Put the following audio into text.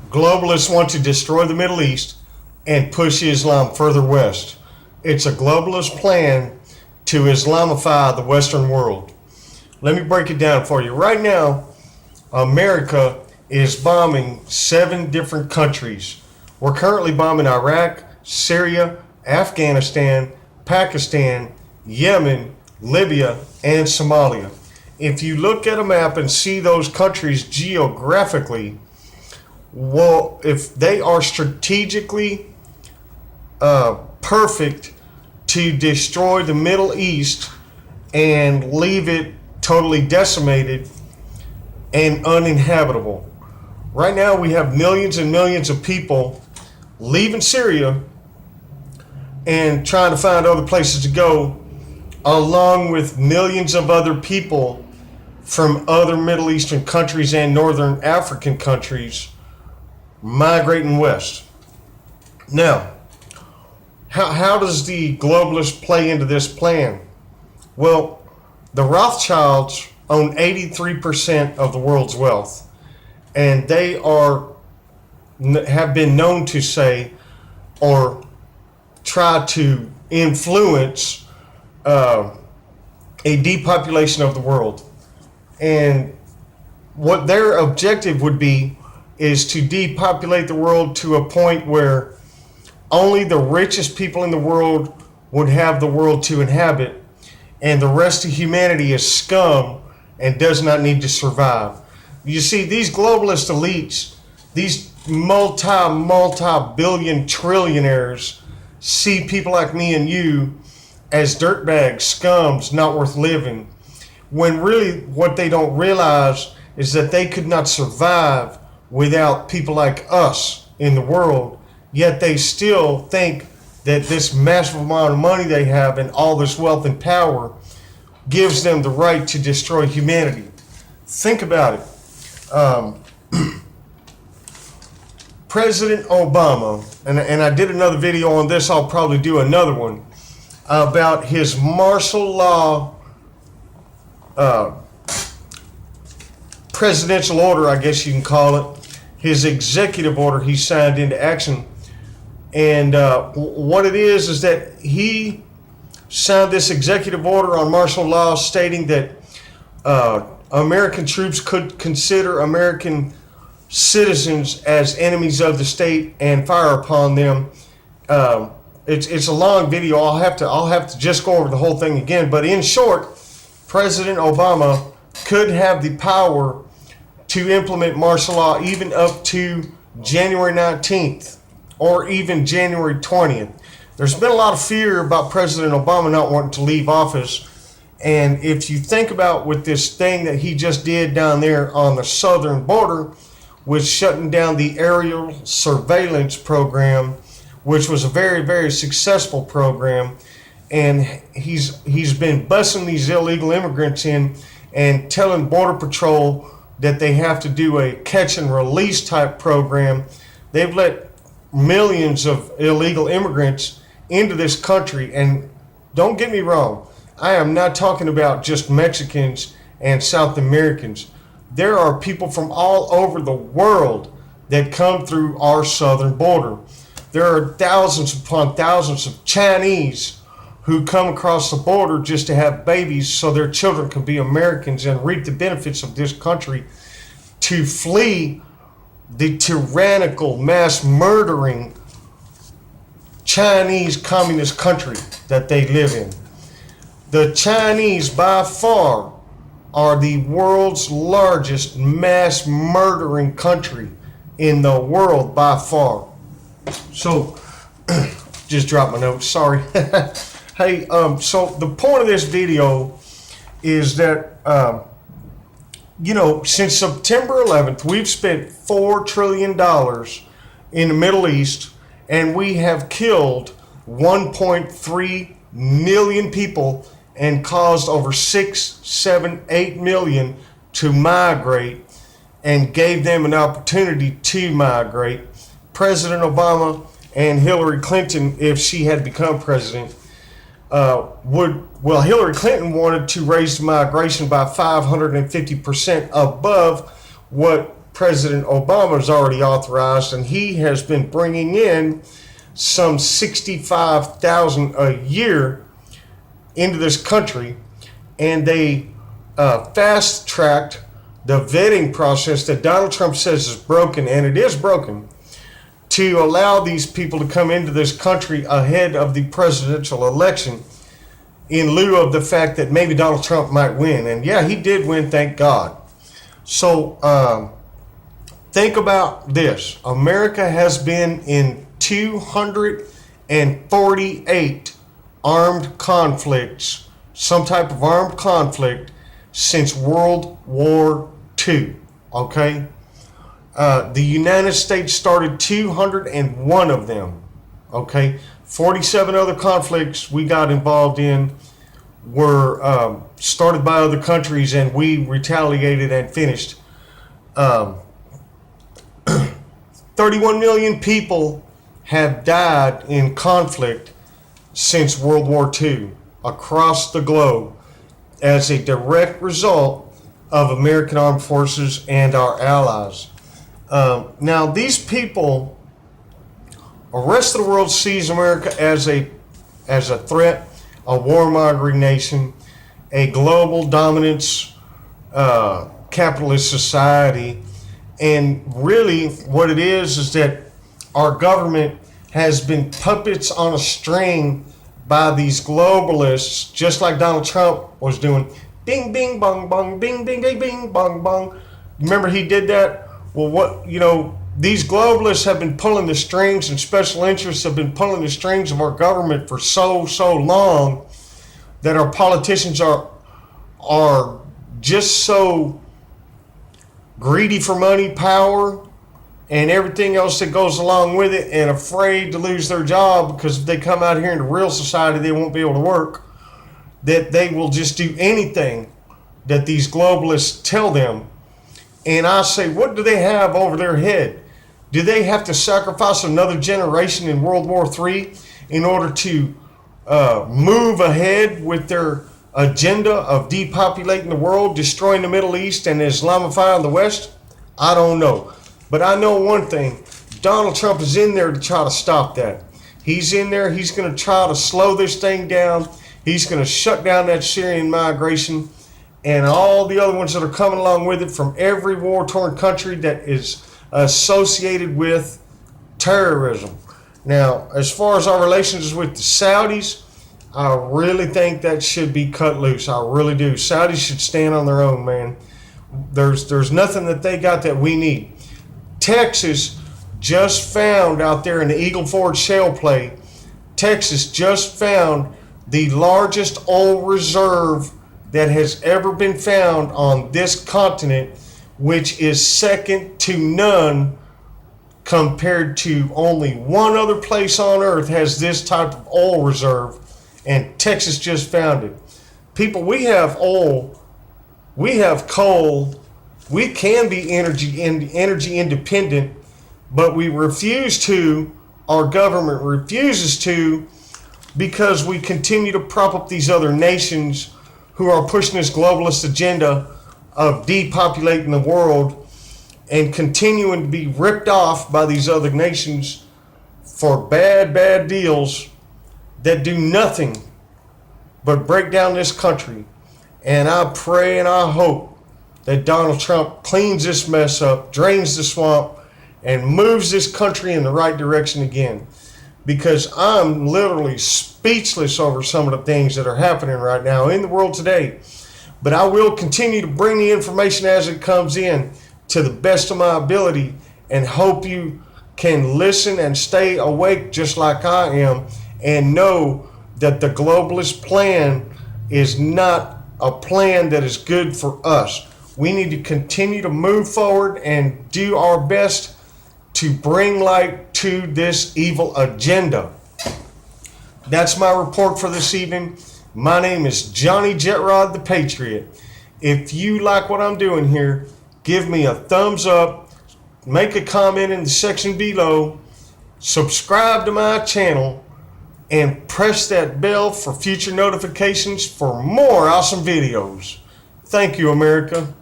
Globalists want to destroy the Middle East and push Islam further west. It's a globalist plan to Islamify the Western world. Let me break it down for you. Right now, America is bombing 7 different countries. We're currently bombing Iraq, Syria, Afghanistan, Pakistan, Yemen, Libya, and Somalia. If you look at a map and see those countries geographically, well, if they are strategically perfect to destroy the Middle East and leave it totally decimated and uninhabitable. Right now we have millions and millions of people leaving Syria and trying to find other places to go, along with millions of other people from other Middle Eastern countries and Northern African countries migrating west. Now, how does the globalist play into this plan? Well, the Rothschilds own 83% of the world's wealth, and they have been known to say or try to influence a depopulation of the world. And what their objective would be is to depopulate the world to a point where only the richest people in the world would have the world to inhabit, and the rest of humanity is scum and does not need to survive. You see, these globalist elites, these multi-billion trillionaires, see people like me and you as dirtbags, scums, not worth living, when really what they don't realize is that they could not survive without people like us in the world, yet they still think that this massive amount of money they have and all this wealth and power gives them the right to destroy humanity. Think about it. President Obama, and I did another video on this, I'll probably do another one, about his martial law presidential order, I guess you can call it, his executive order he signed into action. And what it is that he signed this executive order on martial law stating that American troops could consider American citizens as enemies of the state and fire upon them. It's a long video. I'll have to just go over the whole thing again. But in short, President Obama could have the power to implement martial law even up to January 19th or even January 20th. There's been a lot of fear about President Obama not wanting to leave office. And if you think about with this thing that he just did down there on the southern border with shutting down the aerial surveillance program, which was a very, very successful program, and he's been busing these illegal immigrants in and telling Border Patrol that they have to do a catch and release type program. They've let millions of illegal immigrants into this country, and don't get me wrong, I am not talking about just Mexicans and South Americans. There are people from all over the world that come through our southern border. There are thousands upon thousands of Chinese who come across the border just to have babies so their children can be Americans and reap the benefits of this country, to flee the tyrannical, mass murdering Chinese communist country that they live in. The Chinese, by far, are the world's largest mass murdering country in the world, by far. So, just dropped my notes, sorry. Hey, so the point of this video is that, since September 11th, we've spent $4 trillion in the Middle East, and we have killed 1.3 million people and caused over 6, 7, 8 million to migrate and gave them an opportunity to migrate. President Obama and Hillary Clinton, if she had become president, Hillary Clinton wanted to raise the migration by 550% above what President Obama has already authorized, and he has been bringing in some 65,000 a year into this country, and they fast-tracked the vetting process that Donald Trump says is broken, and it is broken, to allow these people to come into this country ahead of the presidential election in lieu of the fact that maybe Donald Trump might win. And yeah, he did win, thank God. So think about this. America has been in 248 armed conflicts, some type of armed conflict, since World War II, okay? The United States started 201 of them, okay? 47 other conflicts we got involved in were started by other countries, and we retaliated and finished. 31 million people have died in conflict since World War II across the globe as a direct result of American armed forces and our allies. Now, these people, the rest of the world sees America as a threat, a warmongering nation, a global dominance, capitalist society, and really what it is that our government has been puppets on a string by these globalists, just like Donald Trump was doing. Bing, bing, bong, bong, bing, bing, bing, bing, bong, bong. Remember he did that? Well, these globalists have been pulling the strings, and special interests have been pulling the strings of our government for so long that our politicians are just so greedy for money, power, and everything else that goes along with it, and afraid to lose their job, because if they come out here into real society, they won't be able to work, that they will just do anything that these globalists tell them. And I say, what do they have over their head? Do they have to sacrifice another generation in World War III in order to move ahead with their agenda of depopulating the world, destroying the Middle East, and Islamifying the West? I don't know. But I know one thing. Donald Trump is in there to try to stop that. He's in there. He's going to try to slow this thing down. He's going to shut down that Syrian migration and all the other ones that are coming along with it from every war-torn country that is associated with terrorism. Now, as far as our relations with the Saudis, I really think that should be cut loose. I really do. Saudis should stand on their own, man. There's nothing that they got that we need. Texas just found out there in the Eagle Ford shale play, Texas just found the largest oil reserve that has ever been found on this continent, which is second to none compared to only one other place on earth has this type of oil reserve, and Texas just found it. People, we have oil, we have coal, we can be energy independent, but we refuse to, our government refuses to, because we continue to prop up these other nations who are pushing this globalist agenda of depopulating the world and continuing to be ripped off by these other nations for bad deals that do nothing but break down this country. And I pray and I hope that Donald Trump cleans this mess up, drains the swamp, and moves this country in the right direction again. Because I'm literally speechless over some of the things that are happening right now in the world today. But I will continue to bring the information as it comes in to the best of my ability, and hope you can listen and stay awake just like I am, and know that the globalist plan is not a plan that is good for us. We need to continue to move forward and do our best to bring light to this evil agenda. That's my report for this evening. My name is Johnny Jetrod the Patriot. If you like what I'm doing here, give me a thumbs up, make a comment in the section below, subscribe to my channel, and press that bell for future notifications for more awesome videos. Thank you, America.